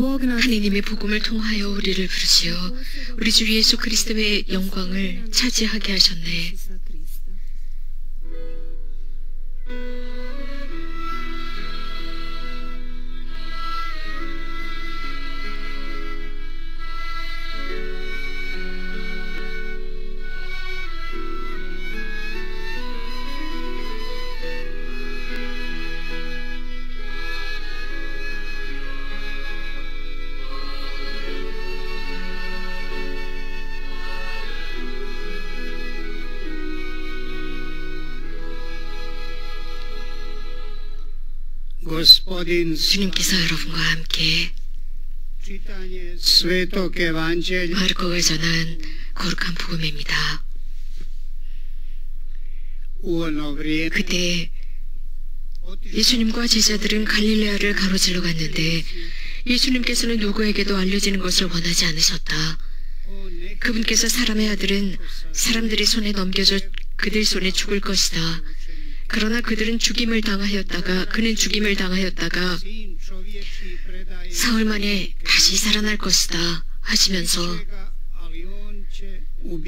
하느님의 복음을 통하여 우리를 부르시어 우리 주 예수 그리스도의 영광을 차지하게 하셨네. 주님께서 여러분과 함께 마르코가 전한 거룩한 복음입니다. 그때 예수님과 제자들은 갈릴레아를 가로질러 갔는데 예수님께서는 누구에게도 알려지는 것을 원하지 않으셨다. 그분께서 사람의 아들은 사람들의 손에 넘겨져 그들 손에 죽을 것이다. 그러나 그는 죽임을 당하였다가 사흘 만에 다시 살아날 것이다 하시면서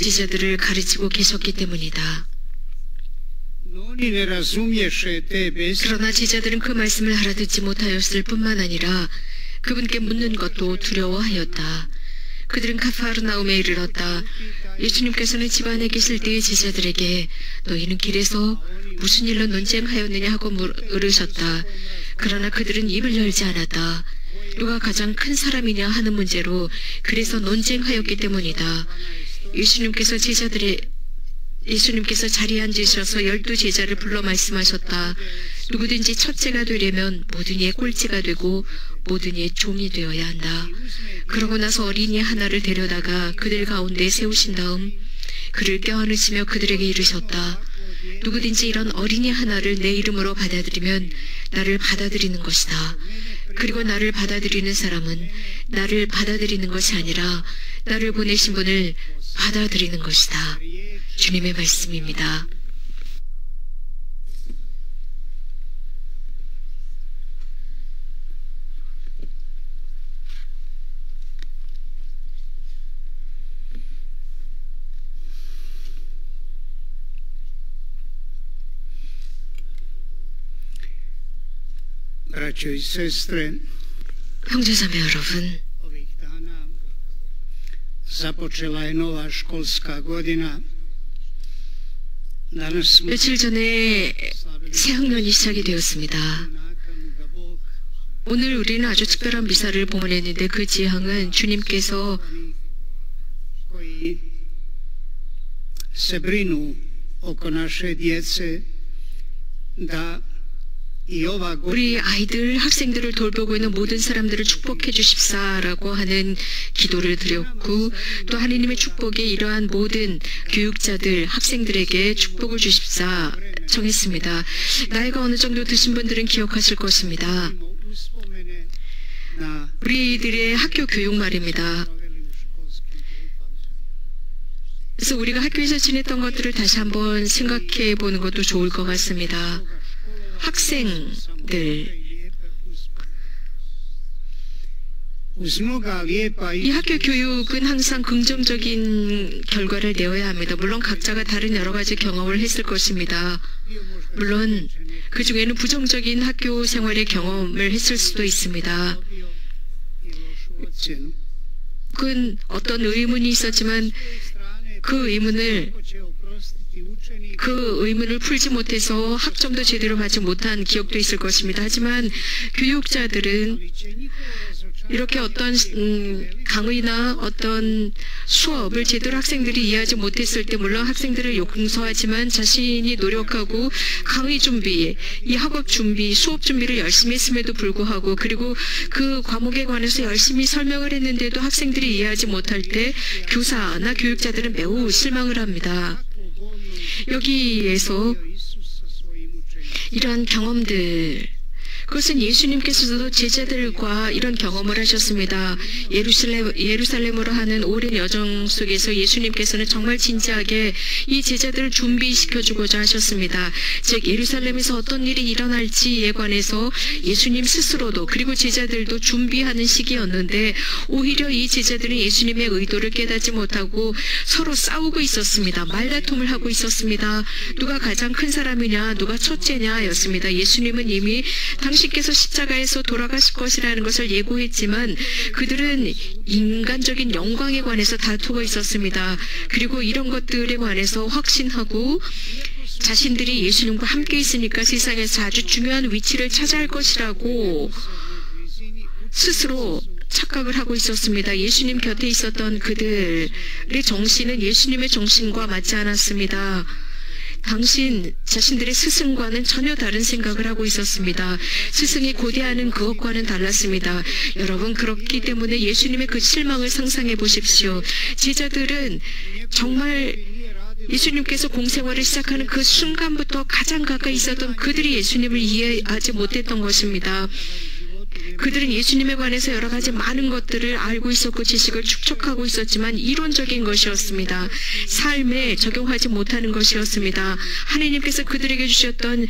제자들을 가르치고 계셨기 때문이다. 그러나 제자들은 그 말씀을 알아듣지 못하였을 뿐만 아니라 그분께 묻는 것도 두려워하였다. 그들은 가파르나움에 이르렀다. 예수님께서는 집 안에 계실 때의 제자들에게 너희는 길에서 무슨 일로 논쟁하였느냐 하고 물으셨다. 그러나 그들은 입을 열지 않았다. 누가 가장 큰 사람이냐 하는 문제로 그래서 논쟁하였기 때문이다. 예수님께서 자리에 앉으셔서 12 제자를 불러 말씀하셨다. 누구든지 첫째가 되려면 모든 이의 꼴찌가 되고 모든 이의 종이 되어야 한다. 그러고 나서 어린이 하나를 데려다가 그들 가운데 세우신 다음 그를 껴안으시며 그들에게 이르셨다. 누구든지 이런 어린이 하나를 내 이름으로 받아들이면 나를 받아들이는 것이다. 그리고 나를 받아들이는 사람은 나를 받아들이는 것이 아니라 나를 보내신 분을 받아들이는 것이다. 주님의 말씀입니다. 형제자매 여러분, 며칠 전에 새학년이 시작이 되었습니다. 오늘 우리는 아주 특별한 미사를 봉헌했는데 그 지향은 주님께서 우리 아이들, 학생들을 돌보고 있는 모든 사람들을 축복해 주십사라고 하는 기도를 드렸고, 또 하느님의 축복이 이러한 모든 교육자들, 학생들에게 축복을 주십사 정했습니다. 나이가 어느 정도 드신 분들은 기억하실 것입니다. 우리들의 학교 교육 말입니다. 그래서 우리가 학교에서 지냈던 것들을 다시 한번 생각해 보는 것도 좋을 것 같습니다. 학생들, 이 학교 교육은 항상 긍정적인 결과를 내어야 합니다. 물론 각자가 다른 여러 가지 경험을 했을 것입니다. 물론 그 중에는 부정적인 학교 생활의 경험을 했을 수도 있습니다. 그건 어떤 의문이 있었지만 그 의문을 풀지 못해서 학점도 제대로 받지 못한 기억도 있을 것입니다. 하지만 교육자들은 이렇게 어떤 강의나 어떤 수업을 제대로 학생들이 이해하지 못했을 때 물론 학생들을 용서하지만 자신이 노력하고 강의 준비, 이 학업 준비, 수업 준비를 열심히 했음에도 불구하고 그리고 그 과목에 관해서 열심히 설명을 했는데도 학생들이 이해하지 못할 때 교사나 교육자들은 매우 실망을 합니다. 여기에서 이러한 경험들, 그것은 예수님께서도 제자들과 이런 경험을 하셨습니다. 예루살렘으로 하는 오랜 여정 속에서 예수님께서는 정말 진지하게 이 제자들을 준비시켜주고자 하셨습니다. 즉 예루살렘에서 어떤 일이 일어날지에 관해서 예수님 스스로도 그리고 제자들도 준비하는 시기였는데 오히려 이 제자들은 예수님의 의도를 깨닫지 못하고 서로 싸우고 있었습니다. 말다툼을 하고 있었습니다. 누가 가장 큰 사람이냐, 누가 첫째냐 였습니다. 예수님은 이미 당신께서 십자가에서 돌아가실 것이라는 것을 예고했지만 그들은 인간적인 영광에 관해서 다투고 있었습니다. 그리고 이런 것들에 관해서 확신하고 자신들이 예수님과 함께 있으니까 세상에서 아주 중요한 위치를 차지할 것이라고 스스로 착각을 하고 있었습니다. 예수님 곁에 있었던 그들의 정신은 예수님의 정신과 맞지 않았습니다. 자신들의 스승과는 전혀 다른 생각을 하고 있었습니다. 스승이 고대하는 그것과는 달랐습니다. 여러분, 그렇기 때문에 예수님의 그 실망을 상상해 보십시오. 제자들은 정말 예수님께서 공생활을 시작하는 그 순간부터 가장 가까이 있었던 그들이 예수님을 이해하지 못했던 것입니다. 그들은 예수님에 관해서 여러 가지 많은 것들을 알고 있었고 지식을 축적하고 있었지만 이론적인 것이었습니다. 삶에 적용하지 못하는 것이었습니다. 하나님께서 그들에게 주셨던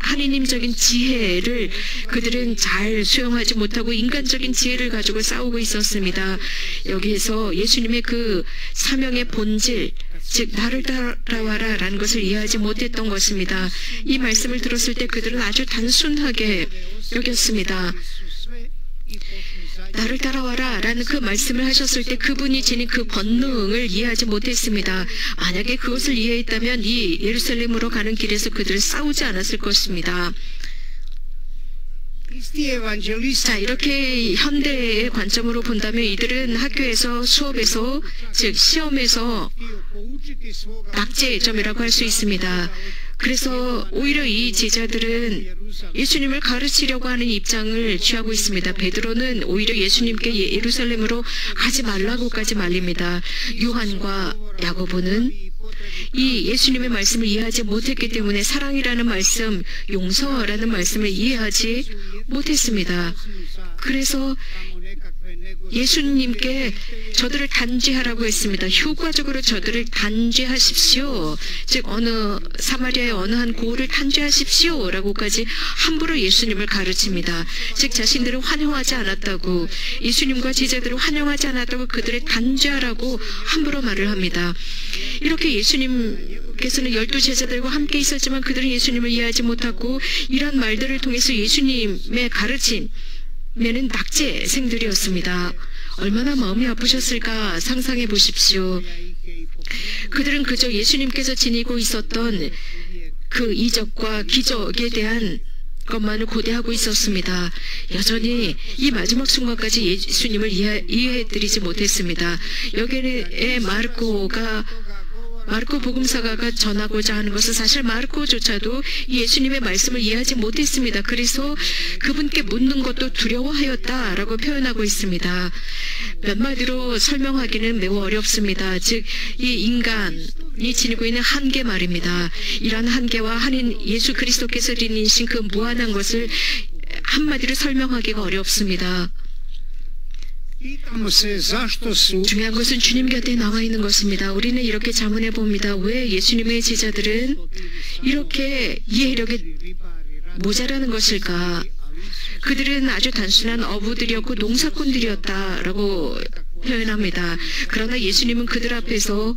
하나님적인 지혜를 그들은 잘 수용하지 못하고 인간적인 지혜를 가지고 싸우고 있었습니다. 여기에서 예수님의 그 사명의 본질, 즉 나를 따라와라 라는 것을 이해하지 못했던 것입니다. 이 말씀을 들었을 때 그들은 아주 단순하게 여겼습니다. 나를 따라와라 라는 그 말씀을 하셨을 때 그분이 지닌 그 권능을 이해하지 못했습니다. 만약에 그것을 이해했다면 이 예루살렘으로 가는 길에서 그들은 싸우지 않았을 것입니다. 자, 이렇게 현대의 관점으로 본다면 이들은 학교에서, 수업에서, 즉 시험에서 낙제점이라고 할 수 있습니다. 그래서 오히려 이 제자들은 예수님을 가르치려고 하는 입장을 취하고 있습니다. 베드로는 오히려 예수님께 예루살렘으로 가지 말라고까지 말립니다. 요한과 야고보는 이 예수님의 말씀을 이해하지 못했기 때문에 사랑이라는 말씀, 용서라는 말씀을 이해하지 못했습니다. 그래서 예수님께 저들을 단죄하라고 했습니다. 효과적으로 저들을 단죄하십시오. 즉 사마리아의 어느 한 고을을 단죄하십시오 라고까지 함부로 예수님을 가르칩니다. 즉 자신들은 환영하지 않았다고, 예수님과 제자들을 환영하지 않았다고 그들을 단죄하라고 함부로 말을 합니다. 이렇게 예수님께서는 12제자들과 함께 있었지만 그들은 예수님을 이해하지 못하고 이런 말들을 통해서 예수님의 가르침 면은 낙제생들이었습니다. 얼마나 마음이 아프셨을까 상상해 보십시오. 그들은 그저 예수님께서 지니고 있었던 그 이적과 기적에 대한 것만을 고대하고 있었습니다. 여전히 이 마지막 순간까지 예수님을 이해해드리지 못했습니다. 여기에 마르코 복음사가가 전하고자 하는 것은 사실 마르코조차도 예수님의 말씀을 이해하지 못했습니다. 그래서 그분께 묻는 것도 두려워하였다라고 표현하고 있습니다. 몇 마디로 설명하기는 매우 어렵습니다. 즉 이 인간이 지니고 있는 한계 말입니다. 이러한 한계와 예수 그리스도께서 지니신 그 무한한 것을 한마디로 설명하기가 어렵습니다. 중요한 것은 주님 곁에 나와 있는 것입니다. 우리는 이렇게 자문해 봅니다. 왜 예수님의 제자들은 이렇게 이해력이 모자라는 것일까? 그들은 아주 단순한 어부들이었고 농사꾼들이었다라고 표현합니다. 그러나 예수님은 그들 앞에서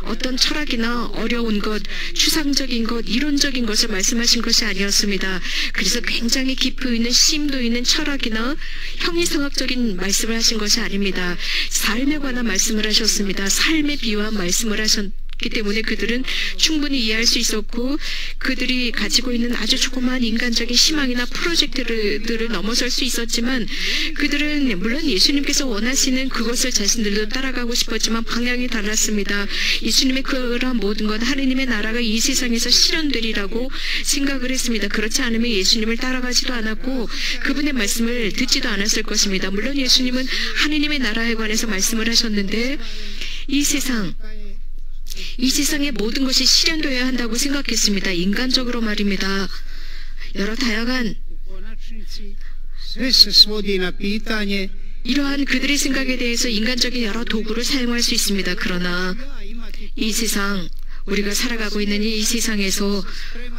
어떤 철학이나 어려운 것, 추상적인 것, 이론적인 것을 말씀하신 것이 아니었습니다. 그래서 굉장히 깊이 있는 심도 있는 철학이나 형이상학적인 말씀을 하신 것이 아닙니다. 삶에 관한 말씀을 하셨습니다. 삶에 비유한 말씀을 하셨기 때문에 그들은 충분히 이해할 수 있었고 그들이 가지고 있는 아주 조그마한 인간적인 희망이나 프로젝트들을 넘어설 수 있었지만 그들은 물론 예수님께서 원하시는 그것을 자신들도 따라가고 싶었지만 방향이 달랐습니다. 예수님의 그러한 모든 것, 하느님의 나라가 이 세상에서 실현되리라고 생각을 했습니다. 그렇지 않으면 예수님을 따라가지도 않았고 그분의 말씀을 듣지도 않았을 것입니다. 물론 예수님은 하느님의 나라에 관해서 말씀을 하셨는데 이 세상의 모든 것이 실현되어야 한다고 생각했습니다. 인간적으로 말입니다. 여러 다양한 Sve se svodi na pitanje 이러한 그들의 생각에 대해서 인간적인 여러 도구를 사용할 수 있습니다. 그러나 이 세상, 우리가 살아가고 있는 이 세상에서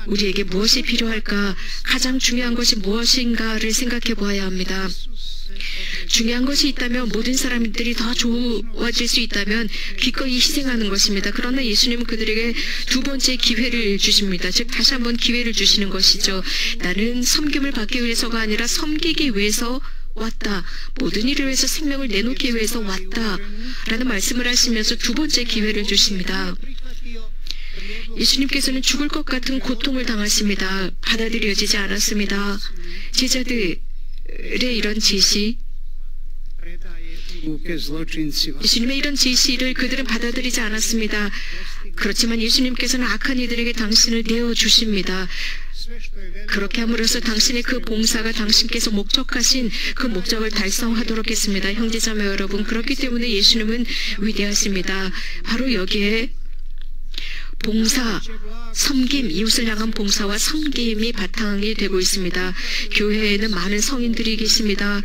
우리에게 무엇이 필요할까? 가장 중요한 것이 무엇인가를 생각해 보아야 합니다. 중요한 것이 있다면, 모든 사람들이 더 좋아질 수 있다면 기꺼이 희생하는 것입니다. 그러나 예수님은 그들에게 두 번째 기회를 주십니다. 즉 다시 한번 기회를 주시는 것이죠. 나는 섬김을 받기 위해서가 아니라 섬기기 위해서 왔다. 모든 일을 위해서 생명을 내놓기 위해서 왔다. 라는 말씀을 하시면서 두 번째 기회를 주십니다. 예수님께서는 죽을 것 같은 고통을 당하십니다. 받아들여지지 않았습니다. 제자들의 이런 제시, 예수님의 이런 제시를 그들은 받아들이지 않았습니다. 그렇지만 예수님께서는 악한 이들에게 당신을 내어주십니다. 그렇게 함으로써 당신의 그 봉사가 당신께서 목적하신 그 목적을 달성하도록 했습니다. 형제자매 여러분, 그렇기 때문에 예수님은 위대하십니다. 바로 여기에 봉사, 섬김, 이웃을 향한 봉사와 섬김이 바탕이 되고 있습니다. 교회에는 많은 성인들이 계십니다.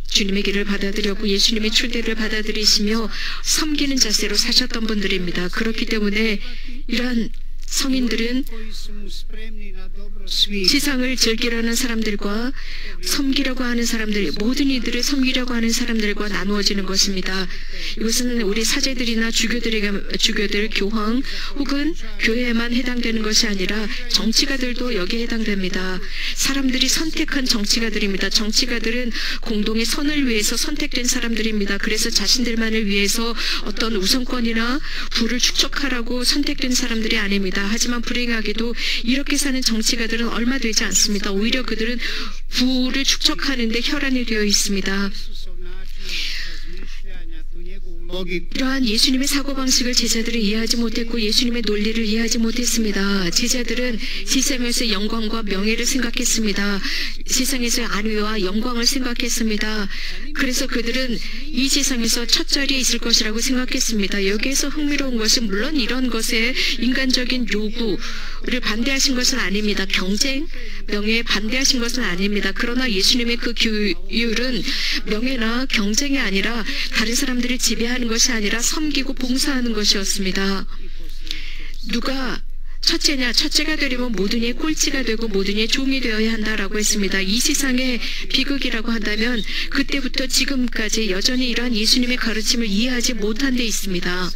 주님의 길을 받아들였고 예수님의 출대를 받아들이시며 섬기는 자세로 사셨던 분들입니다. 그렇기 때문에 이러한 성인들은 세상을 즐기려는 사람들과 섬기려고 하는 사람들, 모든 이들을 섬기려고 하는 사람들과 나누어지는 것입니다. 이것은 우리 사제들이나 주교들, 교황 혹은 교회에만 해당되는 것이 아니라 정치가들도 여기에 해당됩니다. 사람들이 선택한 정치가들입니다. 정치가들은 공동의 선을 위해서 선택된 사람들입니다. 그래서 자신들만을 위해서 어떤 우선권이나 부를 축적하라고 선택된 사람들이 아닙니다. 하지만 불행하게도 이렇게 사는 정치가들은 얼마 되지 않습니다. 오히려 그들은 부를 축적하는 데 혈안이 되어 있습니다. 이러한 예수님의 사고방식을 제자들은 이해하지 못했고 예수님의 논리를 이해하지 못했습니다. 제자들은 세상에서 영광과 명예를 생각했습니다. 세상에서의 안위와 영광을 생각했습니다. 그래서 그들은 이 세상에서 첫 자리에 있을 것이라고 생각했습니다. 여기에서 흥미로운 것은 물론 이런 것에 인간적인 요구를 반대하신 것은 아닙니다. 경쟁, 명예에 반대하신 것은 아닙니다. 그러나 예수님의 그 규율은 명예나 경쟁이 아니라 다른 사람들을 지배하는 것이 아니라 섬기고 봉사하는 것이었습니다. 누가 첫째냐? 첫째가 되려면 모든 이의 꼴찌가 되고 모든 이의 종이 되어야 한다라고 했습니다. 이 세상의 비극이라고 한다면 그때부터 지금까지 여전히 이러한 예수님의 가르침을 이해하지 못한 데 있습니다.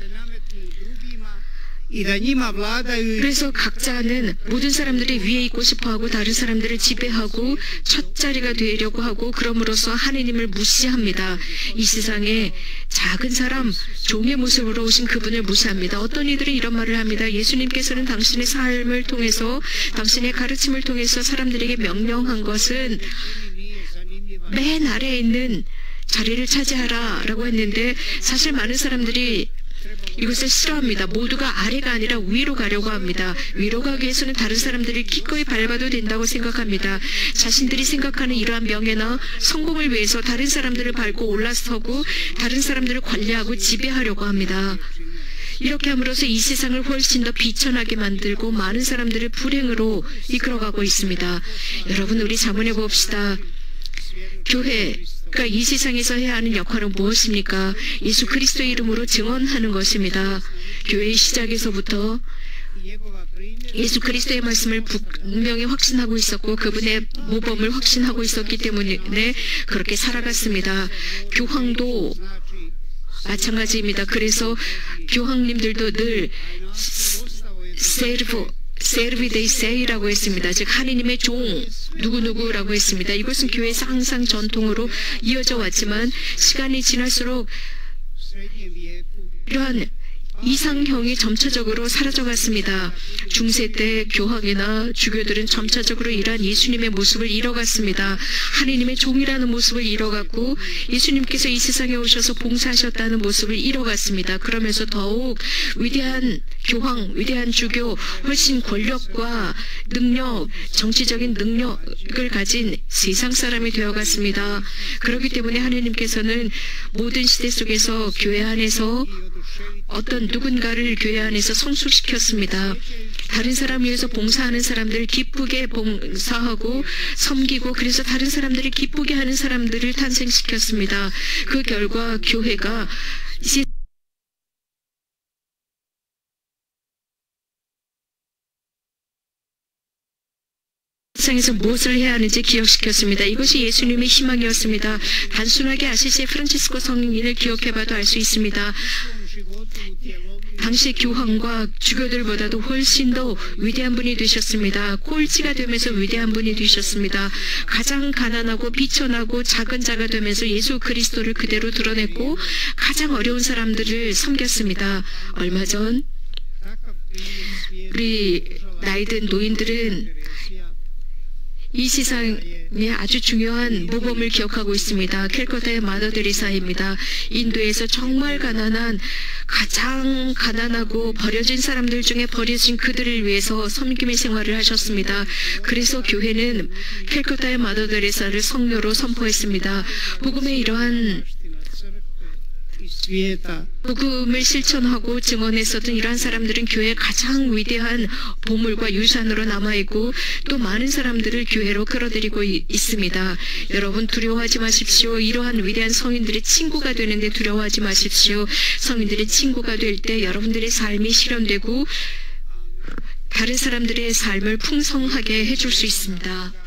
그래서 각자는 모든 사람들이 위에 있고 싶어하고 다른 사람들을 지배하고 첫 자리가 되려고 하고 그럼으로써 하느님을 무시합니다. 이 세상에 작은 사람, 종의 모습으로 오신 그분을 무시합니다. 어떤 이들은 이런 말을 합니다. 예수님께서는 당신의 삶을 통해서 당신의 가르침을 통해서 사람들에게 명령한 것은 맨 아래에 있는 자리를 차지하라 라고 했는데 사실 많은 사람들이 이것을 싫어합니다. 모두가 아래가 아니라 위로 가려고 합니다. 위로 가기 위해서는 다른 사람들을 기꺼이 밟아도 된다고 생각합니다. 자신들이 생각하는 이러한 명예나 성공을 위해서 다른 사람들을 밟고 올라서고 다른 사람들을 관리하고 지배하려고 합니다. 이렇게 함으로써 이 세상을 훨씬 더 비천하게 만들고 많은 사람들을 불행으로 이끌어가고 있습니다. 여러분, 우리 자문해 봅시다. 교회가 이 세상에서 해야 하는 역할은 무엇입니까? 예수 그리스도의 이름으로 증언하는 것입니다. 교회의 시작에서부터 예수 그리스도의 말씀을 분명히 확신하고 있었고 그분의 모범을 확신하고 있었기 때문에 그렇게 살아갔습니다. 교황도 마찬가지입니다. 그래서 교황님들도 늘 세르비데이 세이라고 했습니다. 즉 하느님의 종 누구누구라고 했습니다. 이것은 교회에서 항상 전통으로 이어져 왔지만 시간이 지날수록 이러한 이상형이 점차적으로 사라져갔습니다. 중세 때 교황이나 주교들은 점차적으로 이러한 예수님의 모습을 잃어갔습니다. 하느님의 종이라는 모습을 잃어갔고 예수님께서 이 세상에 오셔서 봉사하셨다는 모습을 잃어갔습니다. 그러면서 더욱 위대한 교황, 위대한 주교, 훨씬 권력과 능력, 정치적인 능력을 가진 세상 사람이 되어갔습니다. 그렇기 때문에 하느님께서는 모든 시대 속에서 교회 안에서 어떤 누군가를 교회 안에서 성숙시켰습니다. 다른 사람 위해서 봉사하는 사람들 기쁘게 봉사하고 섬기고 그래서 다른 사람들이 기쁘게 하는 사람들을 탄생시켰습니다. 그 결과 교회가 세상에서 무엇을 해야 하는지 기억시켰습니다. 이것이 예수님의 희망이었습니다. 단순하게 아시지 프란치스코 성인을 기억해봐도 알 수 있습니다. 당시 교황과 주교들보다도 훨씬 더 위대한 분이 되셨습니다. 꼴찌가 되면서 위대한 분이 되셨습니다. 가장 가난하고 비천하고 작은 자가 되면서 예수 그리스도를 그대로 드러냈고 가장 어려운 사람들을 섬겼습니다. 얼마 전 우리 나이든 노인들은 이 세상에 아주 중요한 모범을 기억하고 있습니다. 캘커타의 마더 데리사입니다. 인도에서 정말 가난한 가장 가난하고 버려진 사람들 중에 버려진 그들을 위해서 섬김의 생활을 하셨습니다. 그래서 교회는 캘커타의 마더 데리사를 성녀로 선포했습니다. 복음의 이러한 복음을 실천하고 증언했었던 이러한 사람들은 교회의 가장 위대한 보물과 유산으로 남아있고 또 많은 사람들을 교회로 끌어들이고 있습니다. 여러분 두려워하지 마십시오. 이러한 위대한 성인들의 친구가 되는데 두려워하지 마십시오. 성인들의 친구가 될 때 여러분들의 삶이 실현되고 다른 사람들의 삶을 풍성하게 해줄 수 있습니다.